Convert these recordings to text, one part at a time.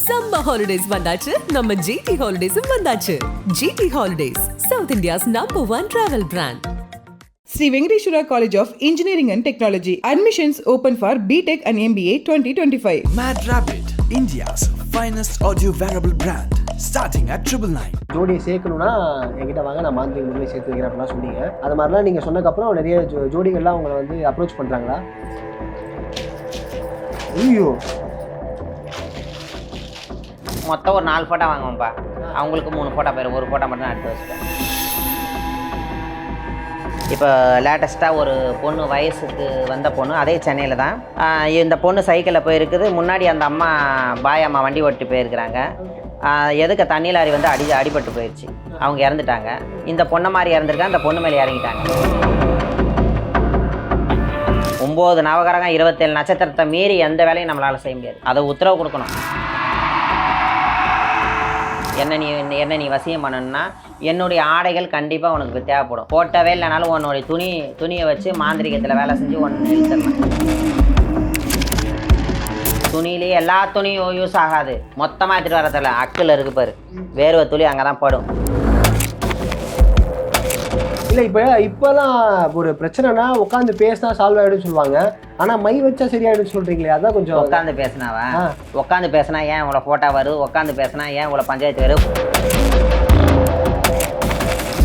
Summer holidays வந்தாச்சு நம்ம GT Holidays வந்தாச்சு. GT Holidays, South India's #1 travel brand. Sri Venkateshwara College of Engineering and Technology. Admissions open for BTech and MBA 2025. Mad Rabbit, India's finest audio wearable brand, starting at 999. ஜோடியை சேர்க்கணும்னா என்கிட்ட வாங்க, நான் மாந்திரிக முறையில் சேர்த்து வைக்கிறேன் அப்படிலாம் சொன்னீங்க. அது மாதிரிலாம் நீங்கள் சொன்னதுக்கப்புறம் நிறைய ஜோடிகள்லாம் உங்களை வந்து அப்ரோச் பண்ணுறாங்களா? ஐயோ, மொத்தம் ஒரு 4 ஃபோட்டோ வாங்குவோம்ப்பா. அவங்களுக்கு 3 ஃபோட்டோ பேர், ஒரு ஃபோட்டோ மட்டும் நான் எடுத்து வச்சுப்பேன். இப்போ லேட்டஸ்ட்டாக ஒரு பொண்ணு வயசுக்கு வந்த பொண்ணு, அதே சென்னையில் தான். இந்த பொண்ணு சைக்கிளில் போயிருக்குது. முன்னாடி அந்த அம்மா பாய் அம்மா வண்டி ஓட்டி போயிருக்கிறாங்க. எதுக்கு தண்ணி லாரி வந்து அடிபட்டு போயிடுச்சு. அவங்க இறந்துட்டாங்க. இந்த பொண்ணை மாதிரி இறந்துருக்காங்க. அந்த பொண்ணு மேலே இறங்கிட்டாங்க. 9 நவகிரகம் 27 நட்சத்திரத்தை மீறி எந்த வேலையும் நம்மளால் செய்ய முடியாது. அதை உத்தரவு கொடுக்கணும். என்ன நீ வசியம் பண்ணணும்னா என்னுடைய ஆடைகள் கண்டிப்பாக உனக்கு தேவைப்படும். போட்டவே இல்லைனாலும் உன்னுடைய துணியை வச்சு மாந்திரிகத்தில் வேலை செஞ்சு ஒன்று இழுத்துடலாம். துணியிலேயே எல்லா துணியும் யூஸ் ஆகாது. மொத்தமாக எடுத்துகிட்டு வரதில்ல. அக்கில் இருக்கு பாரு, வேர்வை துளி அங்கே தான் படும். இல்லை இப்போலாம் ஒரு பிரச்சனைனா உட்காந்து பேசினா சால்வ் ஆகிடுன்னு சொல்லுவாங்க. ஆனால் மை வச்சா சரியாயிடுன்னு சொல்கிறீங்களே, அதான் கொஞ்சம். உட்காந்து பேசினாவா? உட்காந்து பேசினா ஏன் இவ்வளோ ஃபோட்டோ வருது? உட்காந்து பேசினா ஏன் இவ்வளோ பஞ்சாயத்து வரும்?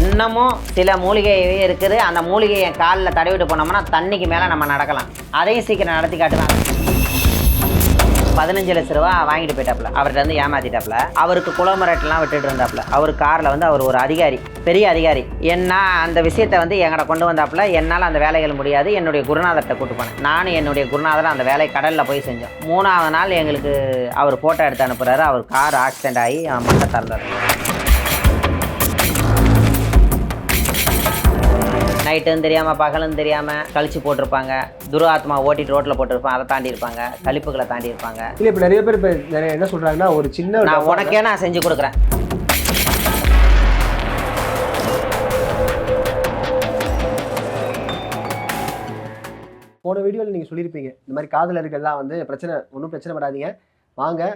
இன்னமும் சில மூலிகை இருக்குது. அந்த மூலிகை என் காலில் தடவிட்டு போனோம்னா தண்ணிக்கு மேலே நம்ம நடக்கலாம். அதையும் சீக்கிரம் நடத்தி காட்டுவேன். 15 லட்ச ரூபா வாங்கிட்டு போயிட்டாப்புல. அவர்கிட்ட வந்து ஏமாத்திட்டாப்புல. அவருக்கு குளமரட்டெல்லாம் விட்டுட்டு இருந்தாப்புல. அவர் காரில் வந்து அவர் ஒரு அதிகாரி, பெரிய அதிகாரி. என்ன அந்த விஷயத்தை வந்து எங்கள்கிட்ட கொண்டு வந்தாப்புல. என்னால் அந்த வேலைகள் முடியாது. என்னுடைய குருநாதர்கிட்ட கூட்டு போனேன். நானும் என்னுடைய குருநாதர் அந்த வேலை கடலில் போய் செஞ்சோம். 3ஆவது நாள் எங்களுக்கு அவர் ஃபோட்டோ எடுத்து அனுப்புகிறாரு. அவர் கார் ஆக்சிடென்ட் ஆகி மண்டை திறந்தார். நைட்டுன்னு தெரியாமல் பகலும் தெரியாமல் கழிச்சு போட்டிருப்பாங்க. துராத்மா ஓட்டிட்டு ரோட்டில் போட்டிருப்பாங்க. அதை தாண்டி இருப்பாங்க. கழிப்புகளை தாண்டி இருப்பாங்க. இல்லை இப்போ நிறைய பேர் நிறைய என்ன சொல்கிறாங்கன்னா, ஒரு சின்ன நான் உனக்கே நான் செஞ்சு கொடுக்குறேன். போன வீடியோவில் நீங்கள் சொல்லியிருப்பீங்க, இந்த மாதிரி காதலர்கள்லாம் வந்து ஒன்றும் பிரச்சனை படாதீங்க, வாங்க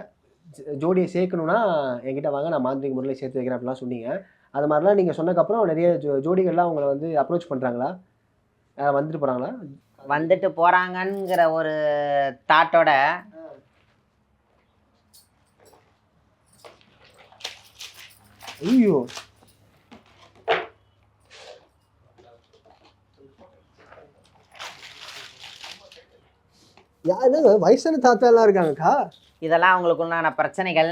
ஜோடியை சேர்க்கணுன்னா என்கிட்ட வாங்க, நான் மாந்திரிக முறையில் சேர்த்து வைக்கிறேன் அப்படிலாம் சொன்னீங்க. அது மாதிரிலாம் நீங்கள் சொன்னதுக்கப்புறம் நிறைய ஜோடிகள்லாம் உங்களை வந்து அப்ரோச் பண்ணுறாங்களா? வந்துட்டு போகிறாங்களா? வந்துட்டு போகிறாங்கங்கிற ஒரு தாட்டோட ஐயோ, யாருன்னா வயசான தாத்தாலாம் இருக்காங்கக்கா. இதெல்லாம் அவங்களுக்கு உண்டான பிரச்சனைகள்,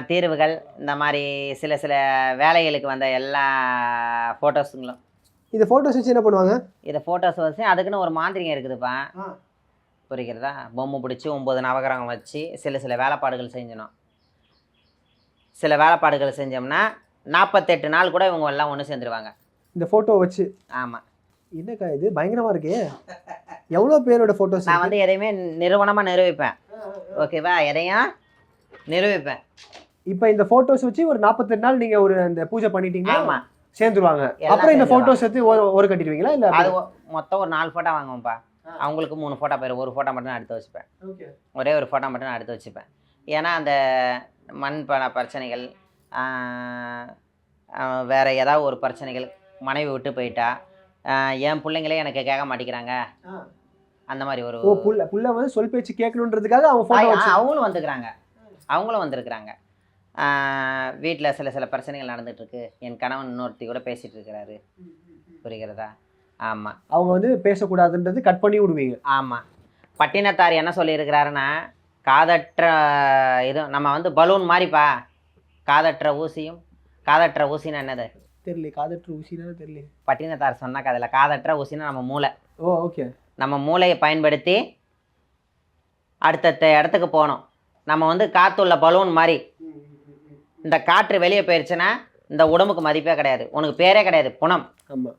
தீர்வுகள், இந்த மாதிரி சில வேலைகளுக்கு வந்த எல்லா ஃபோட்டோஸுங்களும். இந்த ஃபோட்டோஸ் வச்சு என்ன பண்ணுவாங்க? இதை ஃபோட்டோஸ் வச்சு அதுக்குன்னு ஒரு மாந்திரிகம் இருக்குதுப்பா, புரிகிறதா? பொம்மை பிடிச்சி 9 நவகிரகம் வச்சு சில வேலைப்பாடுகள் செஞ்சணும். சில வேலைப்பாடுகள் செஞ்சோம்னா 48 நாள் கூட இவங்க எல்லாம் ஒன்று சேர்ந்துருவாங்க இந்த ஃபோட்டோ வச்சு. ஆமாம். என்னக்கா இது பயங்கரமாக இருக்கே! எவ்வளோ பேரோட ஃபோட்டோஸ்? நான் வந்து எதையுமே நிறுவனமாக நிரூபிப்பேன். ஓகேவா? எதையும் நிரூபிப்பேன். இப்போ இந்த ஃபோட்டோஸ் வச்சு ஒரு 48 நாள் நீங்கள் ஒரு அந்த பூஜை பண்ணிட்டீங்க. ஆமாம், சேர்ந்துருவாங்க. அப்புறம் இந்த ஃபோட்டோஸ் எடுத்து ஒரு கட்டிடுவீங்களா? இல்லை அது மொத்தம் ஒரு 4 ஃபோட்டோ வாங்குவோம்ப்பா. அவங்களுக்கு 3 ஃபோட்டோ பேர், ஒரு ஃபோட்டோ மட்டும் நான் எடுத்து வச்சுப்பேன். ஒரே ஒரு ஃபோட்டோ மட்டும் நான் எடுத்து வச்சுப்பேன். ஏன்னா அந்த மண் பிரச்சனைகள், வேறு ஏதாவது ஒரு பிரச்சனைகள், மனைவி விட்டு போயிட்டா, என் பிள்ளைங்களே எனக்கு கேட்க மாட்டேங்கிறாங்க, அந்த மாதிரி ஒரு புள்ள வந்து சொல் பேச்சு கேட்கணுன்றதுக்காக அவங்களும் வந்துருக்குறாங்க. வீட்டில் சில பிரச்சனைகள் நடந்துகிட்ருக்கு. என் கணவன் இன்னொருத்தி கூட பேசிகிட்டு இருக்கிறாரு, புரிகிறதா? ஆமாம். அவங்க வந்து பேசக்கூடாதுன்றது கட் பண்ணி விடுவீங்க. ஆமாம். பட்டினத்தார் என்ன சொல்லியிருக்கிறாருன்னா, காதற்ற இதுவும் நம்ம வந்து பலூன் மாதிரிப்பா. காதற்ற ஊசின்னா என்னது தெரியல. காதற்ற ஊசினா தெரியல. பட்டினத்தார் சொன்ன கதையில் காதற்ற ஊசினா நம்ம மூளை. ஓகே. நம்ம மூளையை பயன்படுத்தி அடுத்த இடத்துக்கு போகணும். நம்ம வந்து காற்றுள்ள பலூன் மாதிரி. இந்த காற்று வெளியே போயிடுச்சுன்னா இந்த உடம்புக்கு மதிப்பே கிடையாது, உனக்கு பேரே கிடையாது, புணம். ஆமாம்.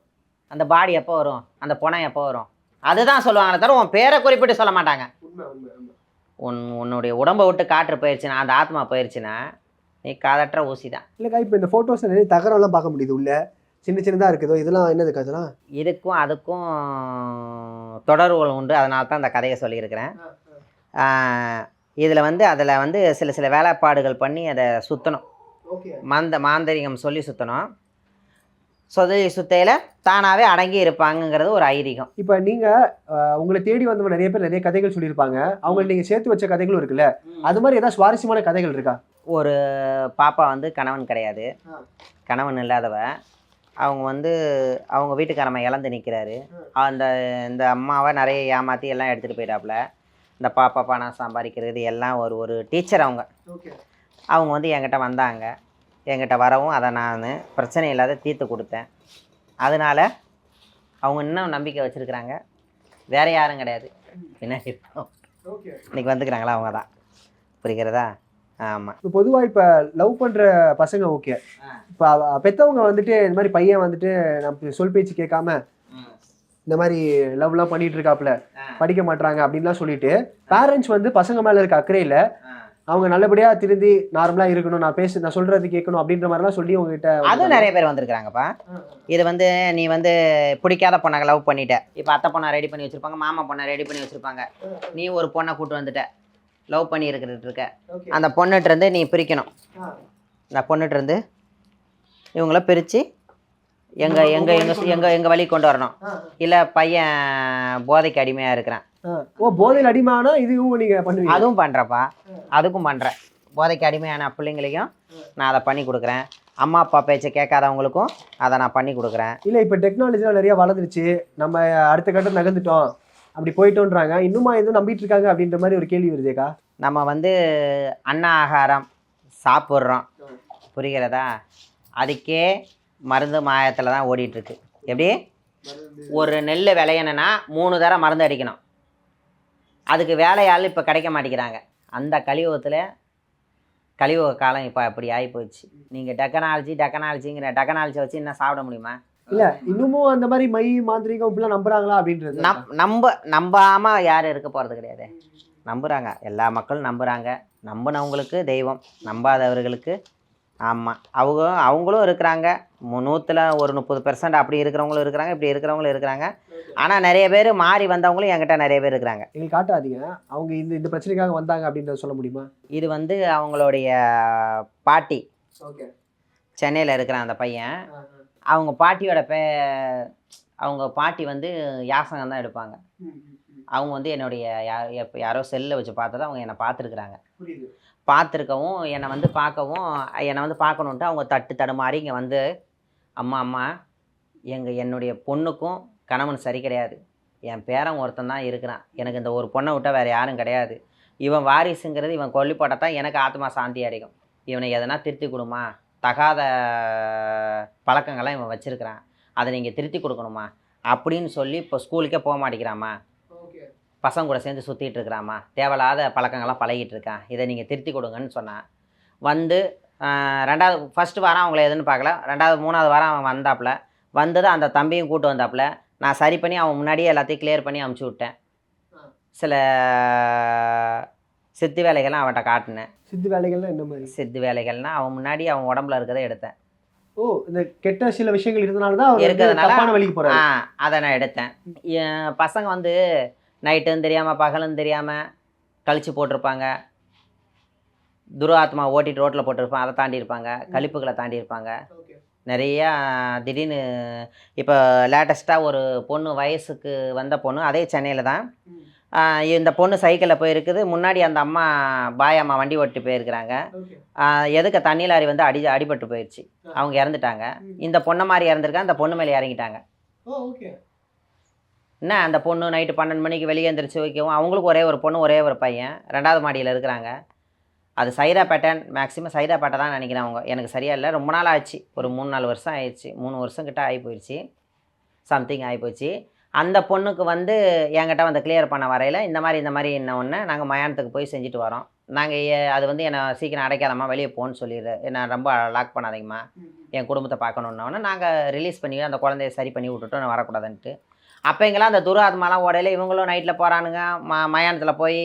அந்த பாடி எப்போ வரும், அந்த புணம் எப்போ வரும், அதுதான் சொல்லுவாங்களே தவிர உன் பேரை குறிப்பிட்டு சொல்ல மாட்டாங்க. உன்னுடைய உடம்பை விட்டு காற்று போயிடுச்சுன்னா, அந்த ஆத்மா போயிடுச்சுன்னா நீ காதற்ற ஊசி தான். இல்லைக்கா, இப்போ இந்த ஃபோட்டோஸ் நிறைய தகரம்லாம் பார்க்க முடியுது. உள்ள சின்னதாக இருக்குதோ, இதெல்லாம் என்னது கதெல்லாம்? இதுக்கும் அதுக்கும் தொடர்புகள் உண்டு. அதனால தான் இந்த கதையை சொல்லியிருக்கிறேன். இதில் வந்து அதில் வந்து சில வேலைப்பாடுகள் பண்ணி அதை சுற்றணும். ஓகே. மாந்திரிகம் சொல்லி சுற்றணும். சுத்தையில் தானாகவே அடங்கி இருப்பாங்கங்கிறது ஒரு ஐதீகம். இப்போ நீங்கள் உங்களை தேடி வந்தவங்க நிறைய பேர் நிறைய கதைகள் சொல்லியிருப்பாங்க. அவங்களை நீங்கள் சேர்த்து வச்ச கதைகளும் இருக்குல்ல, அது மாதிரி ஏதாவது சுவாரஸ்யமான கதைகள் இருக்கா? ஒரு பாப்பா வந்து கணவன் கிடையாது, கணவன் இல்லாதவ. அவங்க வந்து அவங்க வீட்டுக்காரம்மா இழந்து நிற்கிறாரு. இந்த அம்மாவை நிறைய ஏமாற்றி எல்லாம் எடுத்துகிட்டு போயிட்டாப்புல. இந்த பாப்பா பணம் சம்பாதிக்கிறது எல்லாம் ஒரு டீச்சர் அவங்க. அவங்க வந்து என்கிட்ட வந்தாங்க. என்கிட்ட வரவும் அதை நான் பிரச்சனை இல்லாத தீர்த்து கொடுத்தேன். அதனால் அவங்க இன்னும் நம்பிக்கை வச்சுருக்குறாங்க. வேறு யாரும் கிடையாது. பின்னாடி இன்றைக்கி வந்துக்கிறாங்களா அவங்க தான். புரிகிறதா? ஆமாம். இப்போ பொதுவாக இப்போ லவ் பண்ணுற பசங்க ஓகே, இப்போ பெற்றவங்க வந்துட்டு இந்த மாதிரி பையன் வந்துட்டு நம்ம சொல் பேச்சு கேட்காம இந்த மாதிரி லவ்லாம் பண்ணிட்டு இருக்காப்புல, படிக்க மாட்டாங்க அப்படின்லாம் சொல்லிட்டு பேரண்ட்ஸ் வந்து பசங்க மேலே இருக்க அக்கறையில் அவங்க நல்லபடியாக திருந்தி நார்மலாக இருக்கணும், நான் சொல்கிறது கேட்கணும் அப்படின்ற மாதிரிலாம் சொல்லி உங்ககிட்ட அதுவும் நிறைய பேர் வந்திருக்கிறாங்கப்பா. இது வந்து நீ வந்து பிடிக்காத பொண்ணை லவ் பண்ணிட்ட. இப்போ அத்தை பொண்ணை ரெடி பண்ணி வச்சுருப்பாங்க, மாமா பொண்ணை ரெடி பண்ணி வச்சுருப்பாங்க. நீ ஒரு பொண்ணை கூப்பிட்டு வந்துட்ட, லவ் பண்ணி இருக்க. அந்த பொண்ணுகிட்டருந்து நீ பிரிக்கணும். அந்த பொண்ணுகிட்டருந்து இவங்கள பிரித்து எங்கள் வழி கொண்டு வரணும். இல்லை பையன் போதைக்கு அடிமையாக இருக்கிறான். போதையில் அடிமையானா இதுவும் நீங்கள் பண்ணுவீங்க? அதுவும் பண்ணுறப்பா, அதுக்கும் பண்ணுறேன். போதைக்கு அடிமையான பிள்ளைங்களையும் நான் அதை பண்ணி கொடுக்குறேன். அம்மா அப்பா பேச்சை கேட்காதவங்களுக்கும் அதை நான் பண்ணி கொடுக்குறேன். இல்லை இப்போ டெக்னாலஜிலாம் நிறையா வளர்ந்துருச்சு, நம்ம அடுத்த கட்டம் நகர்ந்துட்டோம், அப்படி போயிட்டோன்றாங்க. இன்னுமா எதுவும் நம்பிட்டு இருக்காங்க அப்படின்ற மாதிரி ஒரு கேள்வி வருதேக்கா. நம்ம வந்து அன்ன ஆகாரம் சாப்பிட்றோம், புரிகிறதா? அதுக்கே மருந்து மாயத்தில் தான் ஓடிட்டுருக்கு. எப்படி ஒரு நெல் விளையணுன்னா 3 தடவை மருந்து அடிக்கணும். அதுக்கு வேலையாள் இப்போ கிடைக்க மாட்டேங்கிறாங்க. அந்த கலியுக காலம் இப்போ அப்படி ஆகிப்போச்சு. நீங்கள் டெக்னாலஜிங்கிற டெக்னாலஜியை வச்சு என்ன சாப்பிட முடியுமா? இல்லை இன்னமும் அந்த மாதிரி மாந்திரிகம் இப்படிலாம் நம்புறாங்களா அப்படின்றது நம்பாமல் யாரும் இருக்க போகிறது கிடையாது. நம்புகிறாங்க, எல்லா மக்களும் நம்புகிறாங்க. நம்பினவங்களுக்கு தெய்வம், நம்பாதவர்களுக்கு ஆமாம் அவங்களும் இருக்கிறாங்க. 100ல் ஒரு 30% அப்படி இருக்கிறவங்களும் இருக்கிறாங்க, இப்படி இருக்கிறவங்களும் இருக்கிறாங்க. ஆனால் நிறைய பேர் மாறி வந்தவங்களும் என்கிட்ட நிறைய பேர் இருக்கிறாங்க. எங்களுக்கு காட்டாதீங்க, அவங்க இந்த பிரச்சனைக்காக வந்தாங்க அப்படின்றத சொல்ல முடியுமா? இது வந்து அவங்களுடைய பாட்டி, ஓகே, சென்னையில் இருக்கிறான் அந்த பையன். அவங்க பாட்டியோட அவங்க பாட்டி வந்து யாசகம் தான் எடுப்பாங்க. அவங்க வந்து என்னுடைய யாரோ செல்லில் வச்சு பார்த்ததை அவங்க என்னை பார்த்துருக்குறாங்க. பார்த்துருக்கவும் என்னை வந்து பார்க்கணுன்ட்டு அவங்க தடுமாறி இங்கே வந்து அம்மா என்னுடைய பொண்ணுக்கும் கணவன் சரி கிடையாது, என் பேரன் ஒருத்தன் தான் இருக்கிறான், எனக்கு இந்த ஒரு பொண்ணை விட்டால் வேறு யாரும் கிடையாது, இவன் வாரிசுங்கிறது இவன் கொல்லி போட்டால் தான் எனக்கு ஆத்மா சாந்தி அடைக்கும், இவனை எதனா திருத்தி கொடுமா, தகாத பழக்கங்கள்லாம் இவன் வச்சுருக்கிறான், அதை நீங்கள் திருத்தி கொடுக்கணுமா அப்படின்னு சொல்லி இப்போ ஸ்கூலுக்கே போக மாட்டேங்கிறாம்மா, பசங்க கூட சேர்ந்து சுற்றிட்டு இருக்கிறாம்மா, தேவையில்லாத பழக்கங்கள்லாம் பழகிட்டு இருக்கான், இதை நீங்கள் திருத்தி கொடுங்கன்னு சொன்னான். வந்து ஃபஸ்ட்டு வாரம் அவங்கள எதுன்னு பார்க்கல, 2வது 3வது வாரம் அவன் வந்தாப்புல. வந்தது அந்த தம்பியும் கூப்பிட்டு வந்தாப்புல. நான் சரி பண்ணி அவன் முன்னாடியே எல்லாத்தையும் கிளியர் பண்ணி அமுச்சு விட்டேன். சில சித்து வேலைகள்லாம் அவன்கிட்ட காட்டினேன். சித்து வேலைகள்லாம் என்ன மாதிரி? சித்து வேலைகள்னால் அவன் முன்னாடி அவன் உடம்புல இருக்கிறத எடுத்தேன். ஓ, இந்த கெட்ட சில விஷயங்கள் இருந்தனால தான் இருக்கிறதுனால வழிக்கு போகிறேன். அதை நான் எடுத்தேன். பசங்க வந்து நைட்டுன்னு தெரியாமல் பகலுன்னு தெரியாமல் கழிச்சு போட்டிருப்பாங்க, துராத்மா ஓட்டிட்டு ரோட்டில் போட்டிருப்பாங்க, அதை தாண்டி இருப்பாங்க, கழிப்புகளை தாண்டி இருப்பாங்க. நிறையா திடீர்னு இப்போ லேட்டஸ்ட்டாக ஒரு பொண்ணு வயசுக்கு வந்த பொண்ணு, அதே சென்னையில் தான். இந்த பொண்ணு சைக்கிளில் போயிருக்குது, முன்னாடி அந்த அம்மா பாயம்மா வண்டி ஓட்டி போயிருக்கிறாங்க. எதுக்கு தண்ணி லாரி வந்து அடிபட்டு போயிடுச்சு, அவங்க இறந்துட்டாங்க. இந்த பொண்ணை மாதிரி இறந்துருக்கா, அந்த பொண்ணு மேலே இறங்கிட்டாங்க. என்ன அந்த பொண்ணு நைட்டு 12 மணிக்கு வெளியே எழுந்திரிச்சு வைக்கவும், அவங்களுக்கு ஒரே ஒரு பொண்ணு ஒரே ஒரு பையன் 2வது மாடியில் இருக்கிறாங்க. அது சைதாப்பேட்டன், மேக்ஸிமம் சைதாப்பேட்டை தான் நினைக்கிறேன். அவங்க எனக்கு சரியாக இல்லை, ரொம்ப நாள் ஆச்சு, ஒரு 3-4 வருஷம் ஆயிடுச்சு, 3 வருஷம் கிட்ட ஆகி போயிடுச்சு, சம்திங் ஆகிப்போச்சு. அந்த பொண்ணுக்கு வந்து என்கிட்ட வந்து கிளியர் பண்ண வரையில் இந்த மாதிரி என்ன ஒன்று நாங்கள் மயானத்துக்கு போய் செஞ்சுட்டு வரோம். நாங்கள் அது வந்து என்னை சீக்கிரம் அடைக்காதம்மா, வெளியே போன்னு சொல்லிடுற, என்னை ரொம்ப லாக் பண்ணாதீங்கம்மா, என் குடும்பத்தை பார்க்கணுன்னொன்னே நாங்கள் ரிலீஸ் பண்ணி அந்த குழந்தைய சரி பண்ணி விட்டுட்டோம், நான் வரக்கூடாதுன்ட்டு. அப்போங்கெல்லாம் அந்த துராத்மாலாம் ஓடையில் இவங்களும் நைட்டில் போகிறானுங்க, மயானத்தில் போய்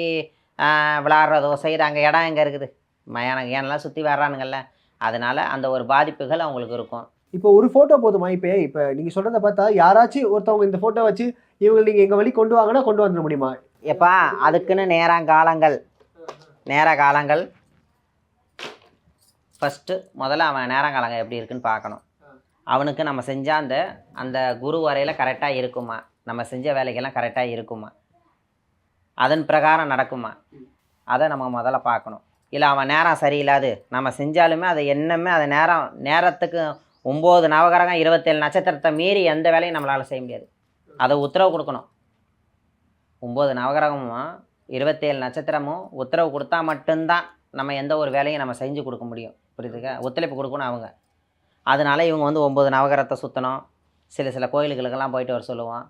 விளாட்றதோ செய்கிறாங்க. இடம் எங்கே இருக்குது, மயானம் ஏனெல்லாம் சுற்றி வர்றானுங்கள்ல, அதனால் அந்த ஒரு பாதிப்புகள் அவங்களுக்கு இருக்கும். இப்போ ஒரு ஃபோட்டோ போதுமா? இப்போ நீங்கள் சொல்கிறத பார்த்தா யாராச்சும் ஒருத்தவங்க இந்த ஃபோட்டோ வச்சு இவங்க நீங்கள் எங்கள் வழி கொண்டு வாங்கன்னா கொண்டு வந்துட முடியுமா? எப்பா அதுக்குன்னு நேரங்காலங்கள் நேர காலங்கள் ஃபஸ்ட்டு முதல்ல அவன் நேரங்காலங்கள் எப்படி இருக்குன்னு பார்க்கணும். அவனுக்கு நம்ம செஞ்ச அந்த குரு வரையில் கரெக்டாக இருக்குமா, நம்ம செஞ்ச வேலைக்கெல்லாம் கரெக்டாக இருக்குமா, அதன் பிரகாரம் நடக்குமா, அதை நம்ம முதல்ல பார்க்கணும். இல்லை அவன் நேரம் சரியில்லாது நம்ம செஞ்சாலுமே அது என்னமே அது நேரத்துக்கு 9 நவகிரகம் 27 நட்சத்திரத்தை மீறி எந்த வேலையும் நம்மளால் செய்ய முடியாது. அதை உத்தரவு கொடுக்கணும். 9 நவகிரகமும் 27 நட்சத்திரமும் உத்தரவு கொடுத்தா மட்டும்தான் நம்ம எந்த ஒரு வேலையும் நம்ம செஞ்சு கொடுக்க முடியும். புரியுதுங்க? ஒத்துழைப்பு கொடுக்கணும் அவங்க. அதனால் இவங்க வந்து 9 நவகிரகத்தை சுற்றணும். சில கோயிலுகளுக்கெல்லாம் போயிட்டு வர சொல்லுவான்.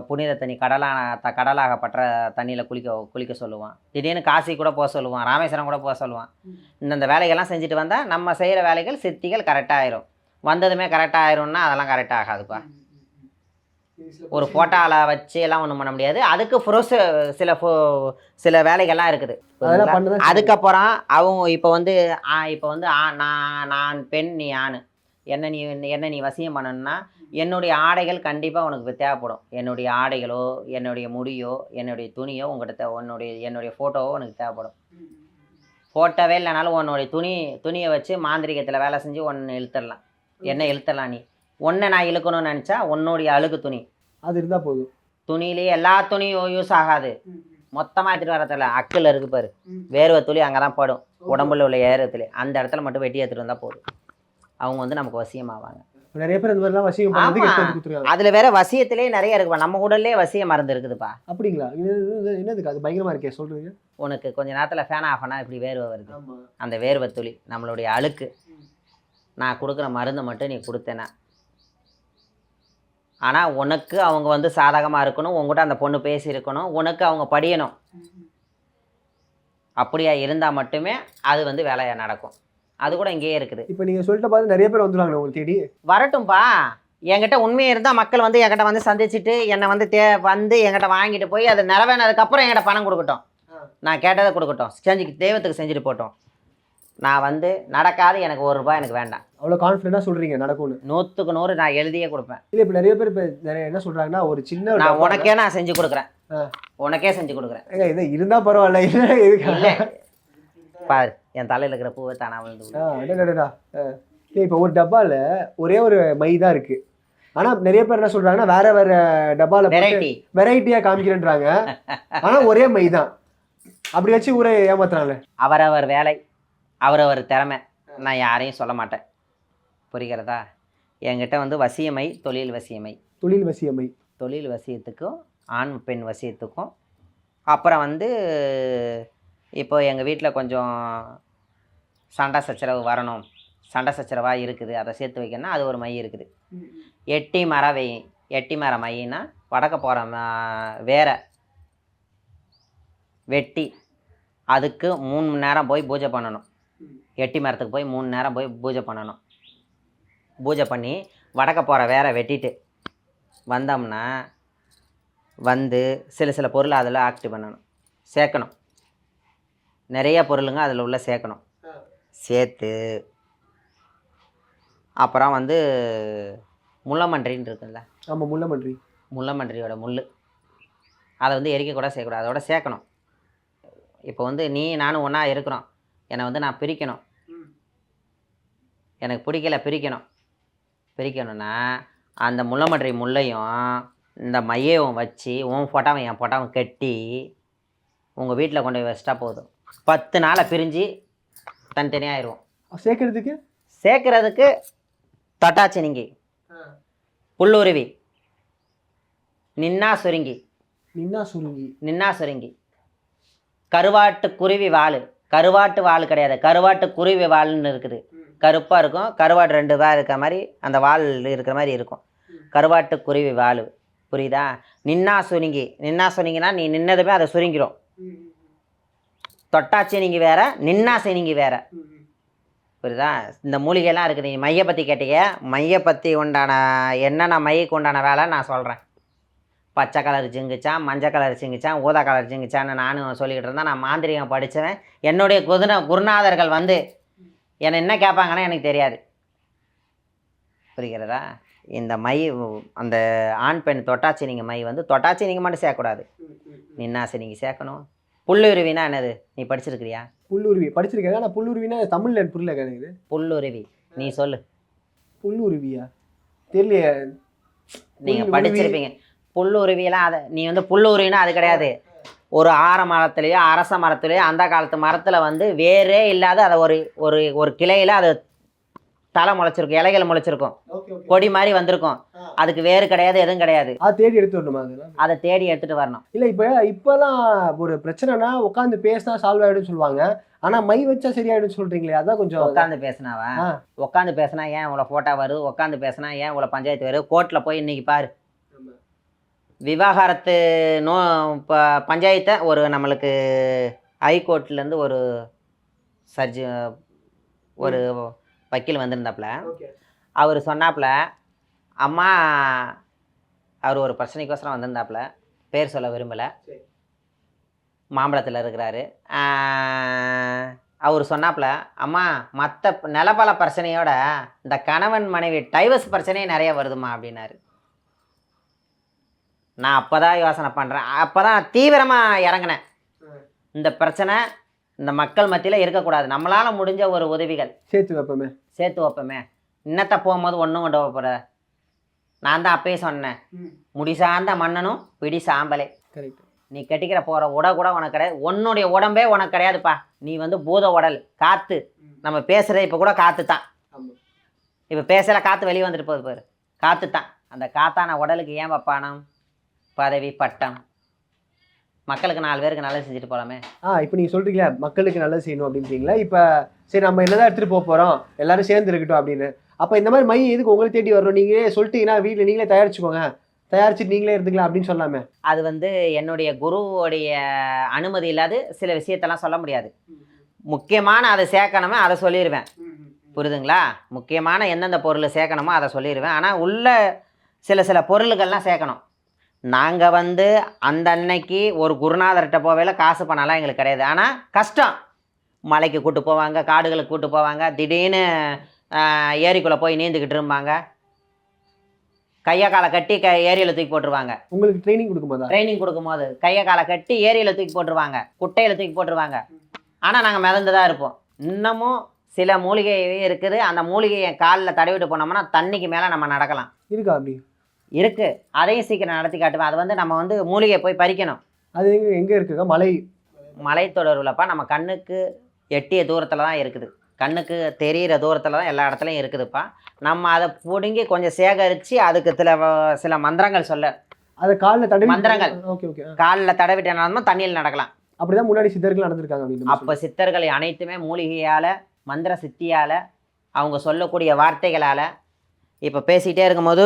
புனித தண்ணி கடலாகப்பட்ட தண்ணியில் குளிக்க சொல்லுவான். திடீர்னு காசி கூட போக சொல்லுவான், ராமேஸ்வரம் கூட போக சொல்லுவான். இந்த வேலைகள்லாம் செஞ்சுட்டு வந்தால் நம்ம செய்கிற வேலைகள் சித்திகள் கரெக்டாக ஆயிரும். வந்ததுமே கரெக்டாக ஆயிரும்னா அதெல்லாம் கரெக்டாக ஆகாதுப்பா. ஒரு ஃபோட்டோவில் வச்சு எல்லாம் ஒன்றும் பண்ண முடியாது. அதுக்கு சில வேலைகள்லாம் இருக்குது. அதுக்கப்புறம் அவங்க இப்போ வந்து நான் பெண், நீ ஆண், என்ன நீ வசியம் பண்ணணும்னா என்னுடைய ஆடைகள் கண்டிப்பாக உனக்கு தேவைப்படும். என்னுடைய ஆடைகளோ என்னுடைய முடியோ என்னுடைய துணியோ உங்கள்கிட்ட என்னுடைய ஃபோட்டோவோ உனக்கு தேவைப்படும். ஃபோட்டோவே இல்லைனாலும் உன்னுடைய துணியை வச்சு மாந்திரிகத்தில் வேலை செஞ்சு ஒன்று இழுத்துடலாம். என்ன இழுத்துடலாம்? நீ ஒன்றை நான் இழுக்கணும்னு நினச்சா உன்னுடைய அழுக்கு துணி அது இருந்தால் போதும். துணியிலே எல்லா துணியும் யூஸ் ஆகாது. மொத்தமாக எடுத்துகிட்டு வரதில்ல. அக்கில் இருக்கு பாரு, வேர்வை துளி அங்கே தான் படும். உடம்புல உள்ள ஏறத்துல அந்த இடத்துல மட்டும் வெட்டி எடுத்துகிட்டு வந்தால் போதும். அவங்க வந்து நமக்கு வசியமாவாங்க. நிறைய பேர் இந்த மாதிரிலாம் வசியம் பண்ணுறதுக்கு அதில் வேற வசியத்திலே நிறைய இருக்குப்பா. நம்ம உடல்லே வசிய மருந்து இருக்குதுப்பா. அப்படிங்களா? என்னதுக்கு அது பயங்கரமாக இருக்கே சொல்கிறீங்க? உனக்கு கொஞ்ச நேரத்தில் ஃபேன் ஆஃப் ஆனால் இப்படி வேர்வை வருது. அந்த வேர்வை துளி நம்மளுடைய அழுக்கு. நான் கொடுக்குற மருந்தை மட்டும் நீ கொடுத்தேன்னா, ஆனால் உனக்கு அவங்க வந்து சாதகமாக இருக்கணும். உங்கள்கிட்ட அந்த பொண்ணு பேசி இருக்கணும். உனக்கு அவங்க படியணும். அப்படியா இருந்தால் மட்டுமே அது வந்து வேலையாக நடக்கும். அது கூட இங்கேயே இருக்குது. இப்போ நீங்கள் சொல்லிட்டு பார்த்து நிறைய பேர் வந்துடுவாங்க உங்களுக்கு தேடி. வரட்டும்பா. என்கிட்ட உண்மையாக இருந்தால் மக்கள் வந்து என்கிட்ட வந்து சந்திச்சுட்டு என்னை வந்து வந்து என்கிட்ட வாங்கிட்டு போய் அது நிறைவேறினதுக்கப்புறம் என்கிட்ட பணம் கொடுக்கட்டும். நான் கேட்டதை கொடுக்கட்டும். தெய்வத்துக்கு செஞ்சுட்டு போட்டோம். நான் வந்து நடக்காது, எனக்கு ₹1 எனக்கு வேண்டாம். அவ்வளோ கான்ஃபிடென்ட்டாக சொல்கிறீங்க நடக்கும்னு? 100க்கு 100 நான் எழுதியே கொடுப்பேன். இல்லை இப்போ நிறைய பேர் இப்போ நிறைய என்ன சொல்கிறாங்கன்னா ஒரு சின்ன நான் உனக்கே நான் செஞ்சு கொடுக்குறேன். உனக்கே செஞ்சு கொடுக்குறேன். இதை இருந்தால் பரவாயில்ல. இல்லை பாரு என் தலையில் இருக்கிற பூவை தானா விழுந்து. இல்லை இப்போ ஒரு டப்பாவில் ஒரே ஒரு மை தான் இருக்குது. ஆனால் நிறைய பேர் என்ன சொல்கிறாங்கன்னா வேற டப்பாவில் வெரைட்டியாக காமிக்கிறேன்றாங்க. ஆனால் ஒரே மை தான். அப்படி வச்சு ஊரை ஏமாத்துறாங்க. அவரவர் வேலை, அவரவர் திறமை. நான் யாரையும் சொல்ல மாட்டேன். புரிகிறதா? என்கிட்ட வந்து வசியமை, தொழில் வசியமை. தொழில் வசியத்துக்கும் ஆண் பெண் வசியத்துக்கும். அப்புறம் வந்து இப்போ எங்கள் வீட்டில் கொஞ்சம் சண்டை சச்சரவு வரணும், சண்டை சச்சரவாக இருக்குது, அதை சேர்த்து வைக்கணும்னா அது ஒரு மை இருக்குது. எட்டி மர மையினா வடக்க போகிற வேற வெட்டி அதுக்கு 3 மணி நேரம் போய் பூஜை பண்ணணும். எட்டி மரத்துக்கு போய் 3 நேரம் போய் பூஜை பண்ணணும். பூஜை பண்ணி வடக்க போகிற வேற வெட்டிட்டு வந்தோம்னா வந்து சில பொருளை அதில் ஆக்டிவ் பண்ணணும், சேர்க்கணும். நிறைய பொருளுங்க அதில் உள்ள சேர்க்கணும். சேர்த்து அப்புறம் வந்து முள்ளமன்றின்னு இருக்குல்ல. ஆமாம், முள்ளமன்றியோட முள் அதை வந்து எரிக்க கூட செய்யக்கூடாது, அதோட சேர்க்கணும். இப்போ வந்து நீ நானும் ஒன்றா இருக்கிறோம். என்னை வந்து நான் பிரிக்கணும். எனக்கு பிடிக்கல, பிரிக்கணும்னா அந்த முள்ளமன்றி முள்ளையும் இந்த மையவும் வச்சு உன் ஃபோட்டாவும் என் ஃபோட்டாவும் கட்டி உங்கள் வீட்டில் கொண்டு போய் வச்சிட்டா போதும். 10 நாளை பிரிஞ்சு தனித்தனியாக ஆயிடுவோம். சேர்க்கறதுக்கு தொட்டாச்சினிங்கி, புல்லுருவி, நின்னா சுருங்கி, கருவாட்டு குருவி வாள். கருவாட்டு வாள் கிடையாது, கருவாட்டு குருவி வாள்னு இருக்குது. கருப்பாக இருக்கும், கருவாட்டு 2 வால் இருக்கிற மாதிரி அந்த வால் இருக்கிற மாதிரி இருக்கும். கருவாட்டு குருவி வாள். புரியுதா? நின்னா சுருங்கினா நீ நின்னதுமே அதை சுருங்கிடும். தொட்டாச்சினிங்கி வேற, நின்னா சினிங்கி வேற. புரியுதா? இந்த மூலிகைலாம் இருக்குது. நீ மையை பற்றி கேட்டீங்க. மையை பற்றி உண்டான என்னென்ன மைக்கு உண்டான வேலை நான் சொல்கிறேன். பச்சை கலர் சிங்கிச்சான், மஞ்சள் கலர் சிங்கிச்சான், ஊதா கலர் சிங்கிச்சான்னு நானும் சொல்லிக்கிட்டு இருந்தேன். நான் மாந்திரிகம் படித்தவன். என்னுடைய குருநாதர்கள் வந்து என்னை என்ன கேட்பாங்கன்னா எனக்கு தெரியாது. புரிகிறதா? இந்த மை அந்த ஆண் பெண் தொட்டாச்சினிங்க மை வந்து தொட்டாச்சினிங்க மட்டும் சேர்க்கக்கூடாது. நின்னாசினிங்க சேர்க்கணும், புல்லுருவினா என்னது நீ படிச்சிருக்கிறியா? புல்லுருவி படிச்சிருக்கேன். ஆனால் புல்லுருவினா தமிழ்ல எனக்கு புரியல எனக்கு. புல்லுருவி நீ சொல்லு. புல்லுருவியா தெரியலையே. நீங்கள் படிச்சிருப்பீங்க. புல்லுருவியெல்லாம் அதை நீ வந்து புல்லுருவினா அது கிடையாது. ஒரு ஆர மரத்துலேயோ அரச மரத்துலேயோ அந்த காலத்து மரத்தில் வந்து வேரே இல்லாத அதை ஒரு ஒரு ஒரு கிளையில் அது தலை முளைச்சிருக்கும், இலைகள் முளைச்சிருக்கும், கொடி மாதிரி வந்திருக்கும். அதுக்கு வேறு கிடையாது, எதுவும் கிடையாது. அது தேடி எடுத்து வரணுமா? அதெல்லாம் அதை தேடி எடுத்துகிட்டு வரணும். இல்லை இப்போலாம் ஒரு பிரச்சனைனா உட்காந்து பேசினா சால்வ் ஆகிடும்னு சொல்லுவாங்க. ஆனால் மை வச்சா சரியாயிடும்னு சொல்கிறீங்களே, அதான் கொஞ்சம். உட்காந்து பேசினாவா? உட்காந்து பேசினா ஏன் இவ்வளோ ஃபோட்டோ வருது? உட்காந்து பேசினா ஏன் இவ்வளோ பஞ்சாயத்து வருது? கோர்ட்டில் போய் இன்றைக்கி பாரு, விவாகரத்து இப்போ பஞ்சாயத்தை ஒரு நம்மளுக்கு ஹைகோர்ட்லேருந்து ஒரு ஒரு வக்கீல் வந்திருந்தாப்புல. அவர் சொன்னாப்புல, அம்மா அவர் ஒரு பிரச்சனைக்கோசரம் வந்திருந்தாப்புல, பேர் சொல்ல விரும்பலை, மாம்பழத்தில் இருக்கிறாரு. அவர் சொன்னாப்புல, அம்மா மற்ற நிலபல பிரச்சனையோட இந்த கணவன் மனைவி டைவர்ஸ் பிரச்சனையே நிறைய வருதுமா அப்படின்னாரு. நான் அப்போ தான் யோசனை பண்ணுறேன், அப்போ தான் தீவிரமாக இறங்கினேன். இந்த பிரச்சனை இந்த மக்கள் மத்தியில் இருக்கக்கூடாது, நம்மளால் முடிஞ்ச ஒரு உதவிகள் சேர்த்து வைப்போமே. இன்னத்தை போகும்போது ஒன்றும் கொண்டு போகிற. நான் தான் அப்பயே சொன்னேன், முடி சார்ந்த மன்னனும் பிடி சாம்பலே. கரெக்ட். நீ கட்டிக்கிற போகிற உட கூட உனக்கு கிடையாது, உன்னுடைய உடம்பே உனக்கு கிடையாதுப்பா. நீ வந்து பூத உடல், காற்று. நம்ம பேசுகிறது இப்போ கூட காற்று தான். இப்போ பேசல, காற்று வெளியே வந்துட்டு போகுது பாரு, காற்று தான். அந்த காத்தான உடலுக்கு ஏன் வைப்பானம்? பதவி பட்டம். மக்களுக்கு 4 பேருக்கு நல்லது செஞ்சுட்டு போகலாமே. இப்போ நீங்கள் சொல்கிறீங்களா மக்களுக்கு நல்லது செய்யணும் அப்படின்றீங்களா? இப்போ சரி நம்ம என்னதான் எடுத்துகிட்டு போகிறோம், எல்லாரும் சேர்ந்து இருக்கட்டும் அப்படின்னு. அப்போ இந்த மாதிரி மை எதுக்கு உங்களை தேடி வரணும்? நீங்களே சொல்லிட்டீங்கன்னா வீட்டில் நீங்களே தயாரிச்சுக்கோங்க, தயாரிச்சுட்டு நீங்களே இருந்துக்கலாம் அப்படின்னு சொல்லாமே. அது வந்து என்னுடைய குருவோடைய அனுமதி இல்லாது சில விஷயத்தெல்லாம் சொல்ல முடியாது. முக்கியமான அதை சேர்க்கணுமோ அதை சொல்லிடுவேன், புரியுதுங்களா? முக்கியமான எந்தெந்த பொருள் சேர்க்கணுமோ அதை சொல்லிடுவேன். ஆனால் உள்ள சில பொருள்கள்லாம் சேர்க்கணும். நாங்கள் வந்து அந்த அன்னைக்கு ஒரு குருநாதர்கிட்ட போவேல காசு பண்ணலாம் எங்களுக்கு கிடையாது. ஆனால் கஷ்டம். மலைக்கு கூட்டு போவாங்க, காடுகளுக்கு கூட்டு போவாங்க, திடீர்னு ஏரிக்குள்ளே போய் நீந்துக்கிட்டு இருப்பாங்க, கையை காலை கட்டி ஏரியில் தூக்கி போட்டுருவாங்க. உங்களுக்கு ட்ரைனிங் கொடுக்கும்போது கையை காலை கட்டி ஏரியில் தூக்கி போட்டுருவாங்க, குட்டையில் தூக்கி போட்டுருவாங்க. ஆனால் நாங்கள் மிதந்து தான் இருப்போம். இன்னமும் சில மூலிகை இருக்குது, அந்த மூலிகையை காலில் தடவிட்டு போனோம்னா தண்ணிக்கு மேலே நம்ம நடக்கலாம். இருக்கா? அப்படி இருக்குது. அதையும் சீக்கிரம் நடத்தி காட்டுவேன். அது வந்து நம்ம வந்து மூலிகை போய் பறிக்கணும். அது எங்கே இருக்குங்க? மலைத்தொடர்புலப்பா, நம்ம கண்ணுக்கு எட்டிய தூரத்தில் தான் இருக்குது, கண்ணுக்கு தெரிகிற தூரத்தில் தான் எல்லா இடத்துலையும் இருக்குதுப்பா. நம்ம அதை பிடுங்கி கொஞ்சம் சேகரித்து அதுக்கு சில மந்திரங்கள் சொல்ல, அதை காலில் தடவி மந்திரங்கள் காலில் தடவிட்டேன்னா தண்ணியில் நடக்கலாம். அப்படிதான் முன்னாடி சித்தர்கள் நடந்திருக்காங்க அப்படின்னு. அப்போ சித்தர்கள் அனைத்துமே மூலிகையால், மந்திர சித்தியால், அவங்க சொல்லக்கூடிய வார்த்தைகளால். இப்போ பேசிகிட்டே இருக்கும்போது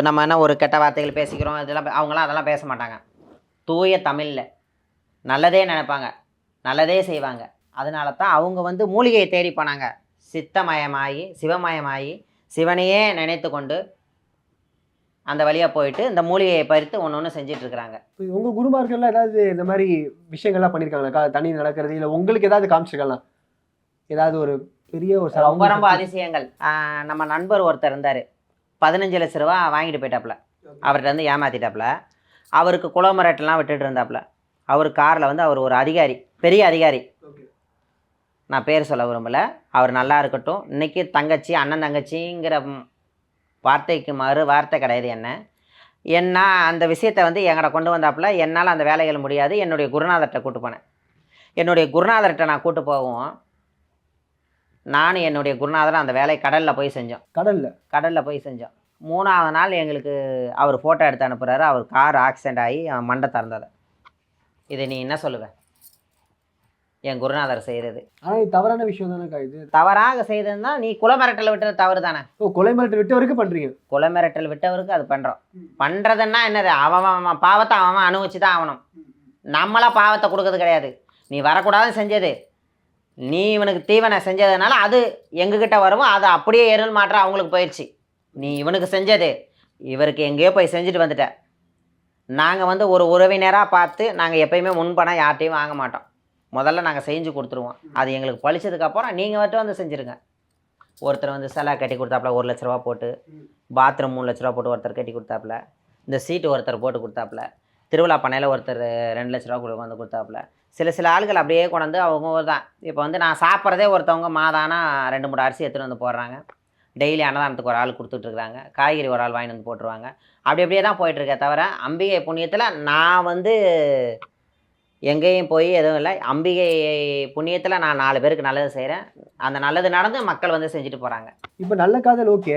நம்ம என்ன ஒரு கெட்ட வார்த்தைகள் பேசிக்கிறோம், இதெல்லாம் அவங்களாம் அதெல்லாம் பேச மாட்டாங்க. தூய தமிழில் நல்லதே நினைப்பாங்க, நல்லதே செய்வாங்க. அதனால தான் அவங்க வந்து மூலிகையை தேடி போனாங்க. சித்தமயமாகி சிவமயமாகி சிவனையே நினைத்து கொண்டு அந்த வழியாக போயிட்டு இந்த மூலிகையை பறித்து ஒன்று செஞ்சிட்ருக்குறாங்க. உங்கள் குருமார்கள்லாம் ஏதாவது இந்த மாதிரி விஷயங்கள்லாம் பண்ணியிருக்காங்களா? தண்ணி நடக்கிறது இல்லை உங்களுக்கு ஏதாவது காமிச்சிருக்கலாம்? ஏதாவது ஒரு பெரிய ஒரு ரொம்ப அதிசயங்கள். நம்ம நண்பர் ஒருத்தர் இருந்தார், 15 லட்ச ரூபா வாங்கிட்டு போயிட்டாப்புல. அவர்கிட்ட வந்து ஏமாற்றிட்டாப்புல. அவருக்கு குளமரட்டெல்லாம் விட்டுட்டு இருந்தாப்புல. அவர் காரில் வந்து அவர் ஒரு அதிகாரி, பெரிய அதிகாரி, நான் பேர் சொல்ல விரும்பலை, அவர் நல்லா இருக்கட்டும். இன்றைக்கி தங்கச்சி, அண்ணன் தங்கச்சிங்கிற வார்த்தைக்கு மறு வார்த்தை கிடையாது. என்ன அந்த விஷயத்தை வந்து எங்கள்கிட்ட கொண்டு வந்தாப்புல. என்னால் அந்த வேலைகள் முடியாது, என்னுடைய குருநாதர்கிட்ட கூட்டு போனேன். என்னுடைய குருநாதர்கிட்ட நான் கூட்டு போவோம். நானும் என்னுடைய குருநாதரும் அந்த வேலையை கடலில் போய் செஞ்சோம். கடலில் போய் செஞ்சோம். 3ஆவது நாள் எங்களுக்கு அவர் ஃபோட்டோ எடுத்து அனுப்புகிறாரு. அவர் கார் ஆக்சிடெண்ட் ஆகி மண்டை திறந்ததை. இதை நீ என்ன சொல்லுவேன்? என் குருநாதர் செய்கிறது தவறான விஷயம் தானே? இது தவறாக செய்ததுன்னா நீ குலமிரட்டல் விட்டது தவறு தானே? கொலைமிரட்டல் விட்டவருக்கு பண்ணுறீங்க? குலமிரட்டல் விட்டவருக்கு அது பண்ணுறோம். பண்ணுறதுன்னா என்னது? அவன் பாவத்தை அவன் அனுபவிச்சு தான் ஆகணும். நம்மளாம் பாவத்தை கொடுக்கறது கிடையாது. நீ வரக்கூடாதுன்னு செஞ்சது, நீ இவனுக்கு தீவனை செஞ்சதுனால அது எங்ககிட்ட வரவும் அது அப்படியே எருள் மாற்ற அவங்களுக்கு போயிடுச்சு. நீ இவனுக்கு செஞ்சது இவருக்கு எங்கேயோ போய் செஞ்சுட்டு வந்துட்ட. நாங்கள் வந்து ஒரு உறவினராக பார்த்து நாங்கள் எப்பயுமே முன்பணம் யார்ட்டையும் வாங்க மாட்டோம். முதல்ல நாங்கள் செஞ்சு கொடுத்துருவோம். அது எங்களுக்கு பழிச்சதுக்கப்புறம் நீங்கள் மட்டும் வந்து செஞ்சுருங்க. ஒருத்தர் வந்து சிலை கட்டி கொடுத்தாப்புல 1 லட்ச ரூபா போட்டு, பாத்ரூம் 3 லட்ச ரூபா போட்டு ஒருத்தர் கட்டி கொடுத்தாப்புல, இந்த சீட்டு ஒருத்தர் போட்டு கொடுத்தாப்புல, திருவிழா பண்ணையில் ஒருத்தர் 2 லட்ச ரூபா வந்து கொடுத்தாப்புல, சில ஆளுகள் அப்படியே கொண்டு அவங்க தான் இப்போ வந்து நான் சாப்பிட்றதே ஒருத்தவங்க மாதானா 2 மூணு அரிசி எடுத்துகிட்டு வந்து போடுறாங்க, டெய்லி அன்னதானத்துக்கு ஒரு ஆள் கொடுத்துட்ருக்குறாங்க, காய்கறி ஒரு ஆள் வாங்கிட்டு வந்து போட்டுருவாங்க. அப்படியே தான் போயிட்டுருக்கே தவிர அம்பிகை புண்ணியத்தில் நான் வந்து எங்கேயும் போய் எதுவும் இல்லை. அம்பிகை புண்ணியத்தில் நான் 4 பேருக்கு நல்லது செய்கிறேன். அந்த நல்லது நடந்து மக்கள் வந்து செஞ்சுட்டு போகிறாங்க. இப்போ நல்ல காதல் ஓகே,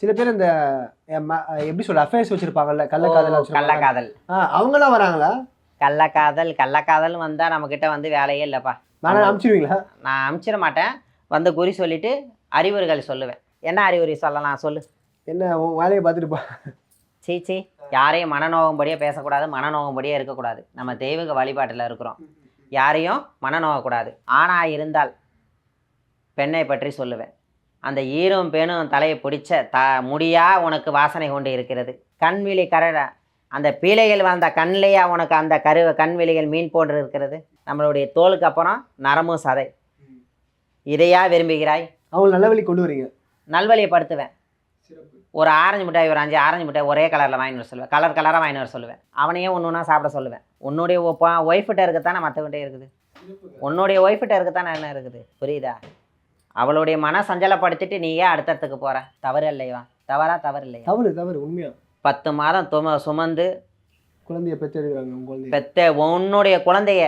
சில பேர் இந்த எப்படி சொல்ற அஃபேர்ஸ் வச்சிருப்பாங்கல்ல, கள்ளக்காதல் அவங்களாம் வராங்களா? கள்ளக்காதல் வந்தால் நம்மக்கிட்ட வந்து வேலையே இல்லைப்பா. நான் அனுப்பிச்சிடுவீங்களா? நான் அனுப்பிச்சிட மாட்டேன். வந்து குறி சொல்லிவிட்டு அறிவுரைகள் சொல்லுவேன். என்ன அறிவுரை சொல்லலாம் சொல்லு. என்ன உன் வேலையை பார்த்துட்டு போ. சீச்சி, யாரையும் மனநோகும்படியே பேசக்கூடாது, மனநோகும்படியே இருக்கக்கூடாது. நம்ம தெய்வீக வழிபாட்டில் இருக்கிறோம், யாரையும் மனநோகக்கூடாது. ஆணாக இருந்தால் பெண்ணை பற்றி சொல்லுவேன். அந்த ஈரும் பெண்ணும் தலையை பிடிச்ச முடியா உனக்கு வாசனை கொண்டு இருக்கிறது. கண்விழி கரட அந்த பீலைகள் வந்த கண்ணிலேயே உனக்கு அந்த கண்விழிகள் மீன் போன்று இருக்கிறது. நம்மளுடைய தோலுக்கு அப்புறம் நரமும் சதை. இதையா விரும்புகிறாய்? அவங்க நல்ல வழி கொண்டு வரீங்க. நல்வழியை படுத்துவேன். ஒரு ஆரஞ்சு மிட்டாய், ஒரு 5 ஆரஞ்சு மிட்டாய் ஒரே கலரில் வாங்கிட்டு வர சொல்லுவேன், கலராக வாங்கிட்டு வர சொல்லுவேன். அவனையே ஒன்று சாப்பிட சொல்லுவேன். உன்னுடைய ஒய்ஃப்கிட்ட இருக்குத்தானே மற்றவங்கிட்டே இருக்குது. உன்னுடைய ஒய்ஃப்கிட்ட இருக்குத்தானே என்ன இருக்குது, புரியுதா? அவளுடைய மன சஞ்சலப்படுத்திட்டு நீயே அடுத்தடுத்துக்கு போகிற. தவறு இல்லையா? தவறு இல்லையா? தவறு உண்மையா. 10 மாதம் சுமந்து குழந்தைய பெற்று பெத்த உன்னுடைய குழந்தைய,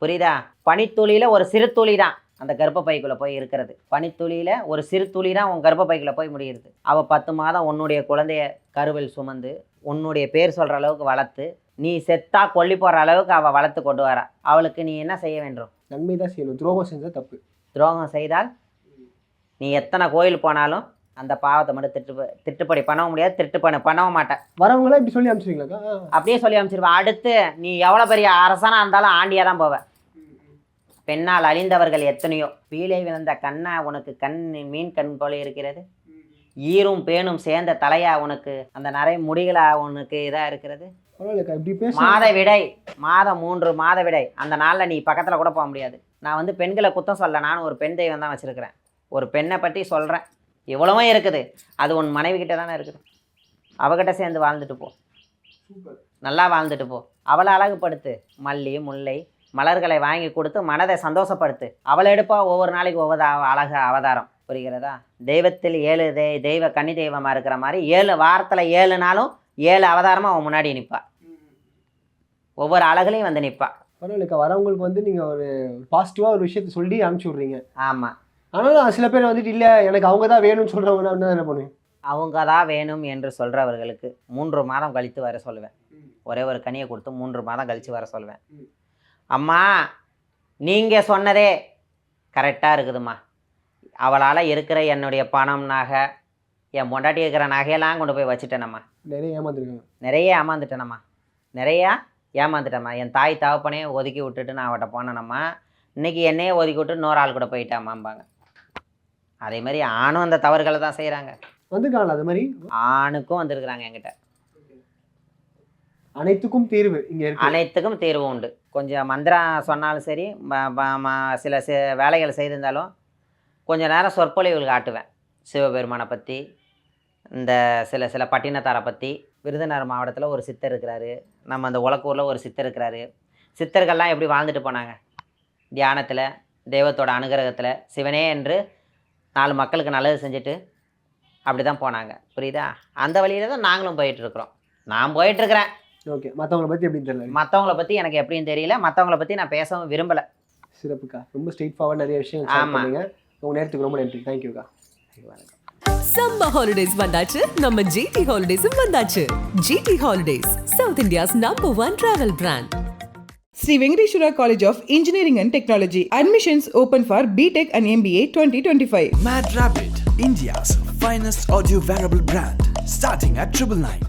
புரியுதா? பனித்துளியில் ஒரு சிறு துளி தான் அந்த கர்ப்பப்பைக்குள்ளே போய் இருக்கிறது. பனித்துளியில் ஒரு சிறு துளி தான் உன் கர்ப்பப்பைக்குள்ளே போய் முடியுது. அவள் 10 மாதம் உன்னுடைய குழந்தைய கருவில் சுமந்து உன்னுடைய பேர் சொல்கிற அளவுக்கு வளர்த்து, நீ செத்தா கொல்லி போடுற அளவுக்கு அவள் வளர்த்து கொண்டு வர. அவளுக்கு நீ என்ன செய்ய வேண்டும்? நன்மை தான் செய்யணும். துரோகம் செஞ்சால் தப்பு. துரோகம் செய்தால் நீ எத்தனை கோயில் போனாலும் அந்த பாவத்தை மட்டும் திட்டுப்படி பண்ணவும் முடியாது, பண்ணவும் மாட்டேன். வரவங்களாம் இப்படி சொல்லி அனுப்பிச்சிருவீங்களா? அப்படியே சொல்லி அனுப்பிச்சிருவேன். அடுத்து நீ எவ்வளோ பெரிய அரசனாக இருந்தாலும் ஆண்டியாக தான் போவேன். பெண்ணால் அழிந்தவர்கள் எத்தனையோ. பீலை விழுந்த கண்ணா உனக்கு மீன் கண் போல இருக்கிறது. ஈரும் பேனும் சேர்ந்த தலையா உனக்கு அந்த நிறைய முடிகளா உனக்கு இதாக இருக்கிறது. மாதவிடை மாதம் 3 மாதவிடை. அந்த நாளில் நீ பக்கத்தில் கூட போக முடியாது. நான் வந்து பெண்களை குத்தம் சொல்ல, நானும் ஒரு பெண் தெய்வம் தான் வச்சுருக்கிறேன். ஒரு பெண்ணை பற்றி சொல்கிறேன். இவ்வளவும் இருக்குது, அது உன் மனைவி கிட்ட தானே இருக்குது. அவகிட்ட சேர்ந்து வாழ்ந்துட்டு போ, நல்லா வாழ்ந்துட்டு போ. அவளை அழகுபடுத்து. மல்லி முல்லை மலர்களை வாங்கி கொடுத்து மனதை சந்தோஷப்படுத்து. அவளை எடுப்பா ஒவ்வொரு நாளைக்கு ஒவ்வொரு அழகு அவதாரம், புரிகிறதா? தெய்வத்தில் 7 தெய்வ கன்னி தெய்வமாக இருக்கிற மாதிரி 7 வாரத்தில் 7 நாளும் 7 அவதாரமாக அவன் முன்னாடி நிற்பா. ஒவ்வொரு அழகுலையும் வந்து நிற்பா. பரவாயில்ல. வரவங்களுக்கு வந்து நீங்கள் ஒரு பாசிட்டிவாக ஒரு விஷயத்தை சொல்லி அனுப்பிச்சி விட்றீங்க. ஆமாம். ஆனால் சில பேர் வந்துட்டு இல்லை எனக்கு அவங்க தான் வேணும்னு சொல்கிறவங்க என்ன பண்ணுவேன்? அவங்க தான் வேணும் என்று சொல்கிறவர்களுக்கு 3 மாதம் கழித்து வர சொல்லுவேன். ஒரே ஒரு கனியை கொடுத்து 3 மாதம் கழித்து வர சொல்லுவேன். அம்மா நீங்கள் சொன்னதே கரெக்டாக இருக்குதும்மா. அவளால் இருக்கிற என்னுடைய பணம் நகை, என் பொண்டாட்டி இருக்கிற நகையெல்லாம் கொண்டு போய் வச்சுட்டேனம்மா. நிறைய ஏமாந்துட்டேம்மா. என் தாய் தகப்பனையே ஒதுக்கி விட்டுட்டு நான் அவட்ட போனேனம்மா. இன்றைக்கி என்னையே ஒதுக்கி விட்டு இன்னொரு ஆள் கூட போயிட்டாமாம்பாங்க. அதே மாதிரி ஆணும் அந்த தவறுகளை தான் செய்கிறாங்க. வந்துருக்காங்களா? அது மாதிரி ஆணுக்கும் வந்திருக்கிறாங்க என்கிட்ட. அனைத்துக்கும் தீர்வு இங்கே இருக்கு. அனைத்துக்கும் தீர்வு உண்டு. கொஞ்சம் மந்திரம் சொன்னாலும் சரி, சில வேலைகள் செய்திருந்தாலும் கொஞ்சம் நேரம் சொற்பொழிவுகள் காட்டுவேன். சிவபெருமானை பற்றி, இந்த சில பட்டினத்தாரை பற்றி. விருதுநகர் மாவட்டத்தில் ஒரு சித்தர் இருக்கிறாரு, நம்ம அந்த உலக்கூரில் ஒரு சித்தர் இருக்கிறாரு. சித்தர்கள்லாம் எப்படி வாழ்ந்துட்டு போனாங்க? தியானத்தில், தெய்வத்தோட அனுகிரகத்தில், சிவனே என்று 4 மக்களுக்கு நல்லது செஞ்சுட்டு அப்படி தான் போனாங்க, புரியுதா? அந்த வழியில் தான் நாங்களும் போயிட்டுருக்குறோம். நான் போயிட்டுருக்கிறேன். ஓகே. மற்றவங்களை பற்றி எப்படின்னு தெரியல. மற்றவங்களை பற்றி எனக்கு எப்படின்னு தெரியல. மற்றவங்களை பற்றி நான் பேசவும் விரும்பலை. சிறப்புக்கா. ரொம்ப ஸ்ட்ரெயிட் ஃபார்வர்ட் நிறைய விஷயம். ஆமாங்க. உங்கள் நேரத்துக்கு ரொம்ப நன்றி. தேங்க்யூக்கா. வணக்கம். சம்மர் ஹாலிடேஸ் வந்தாச்சு, நம்ம ஜிடி ஹாலிடேஸும் வந்தாச்சு. GT holidays, South India's #1 travel brand. Sri Venkateshwara College of Engineering and Technology. Admissions open for BTech and MBA 2025. Mad Rabbit, India's finest audio wearable brand, starting at 999.